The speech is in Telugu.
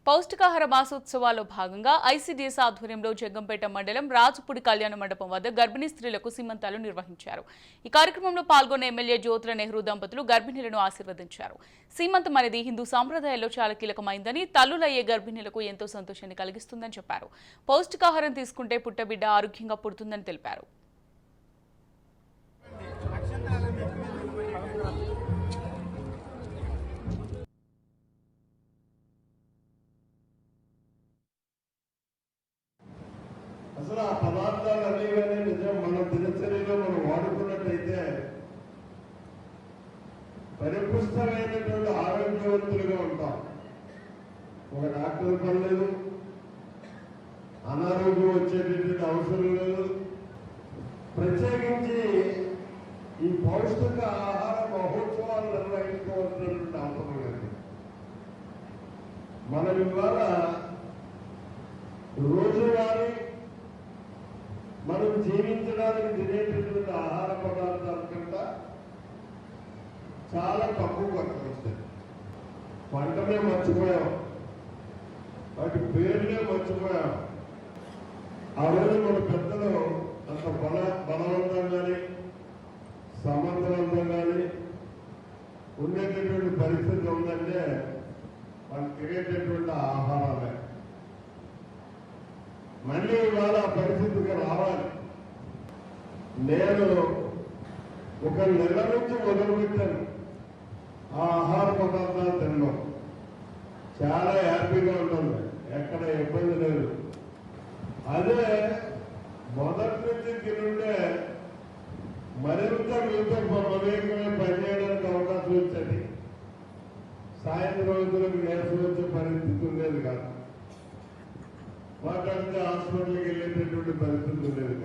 పౌష్టికాహార మాసోత్సవాల్లో భాగంగా ఐసీడీఎస్ ఆధ్వర్యంలో జగ్గంపేట మండలం రాజుపూడి కళ్యాణ మండపం వద్ద గర్భిణీ స్త్రీలకు సీమంతాలు నిర్వహించారు. ఈ కార్యక్రమంలో పాల్గొన్న ఎమ్మెల్యే జ్యోతుల నెహ్రూ దంపతులు గర్భిణీలను ఆశీర్వదించారు. సీమంతం అనేది హిందూ సాంప్రదాయాల్లో చాలా కీలకమైందని, తల్లులయ్యే గర్భిణీలకు ఎంతో సంతోషాన్ని కలిగిస్తుందని చెప్పారు. పౌష్టికాహారం తీసుకుంటే పుట్టబిడ్డ ఆరోగ్యంగా పుడుతుందని తెలిపారు. అసలు ఆ పదార్థాలు అన్నీ కానీ నిజం మన దినచర్యలో మనం వాడుకున్నట్టయితే పరిపుష్టమైనటువంటి ఆరోగ్యవంతులుగా ఉంటాం. ఒక డాక్టర్ పని లేదు, అనారోగ్యం వచ్చేటటువంటి అవసరం లేదు. ప్రత్యేకించి ఈ పౌష్టిక ఆహార మహోత్సవాలు నిర్వహించుకోవాల్సినటువంటి అవసరం లేదు. మనం ఇవాళ రోజువారీ మనం జీవించడానికి తినేటటువంటి ఆహార పదార్థాల కంటే చాలా తక్కువ ఖర్చు వస్తాయి. పంటనే మర్చిపోయాం, వాటి పేర్లే మర్చిపోయాం. ఆ రోజు మన పెద్దలు అంత బలవంతం కానీ సమర్థవంతం కానీ ఉండేటటువంటి పరిస్థితి ఉందంటే వాళ్ళు తినేటటువంటి ఆహారాలే. మళ్ళీ ఇవాళ పరిస్థితికి రావాలి. నేను ఒక నెల నుంచి మొదలుపెట్టాను ఆ ఆహార పదార్థాలు తినడం. చాలా హ్యాపీగా ఉంటుంది, ఎక్కడ ఇబ్బంది లేదు. అదే మొదటి నుంచి తినుంటే మరింత మీతో మమేకమే పనిచేయడానికి అవకాశం వచ్చేది. సాయంత్రం రోజులకు నేర్చుకు వచ్చే పరిస్థితి ఉండేది కాదు. మాట్లాడితే హాస్పిటల్కి వెళ్ళేటటువంటి పరిస్థితి ఉండేది.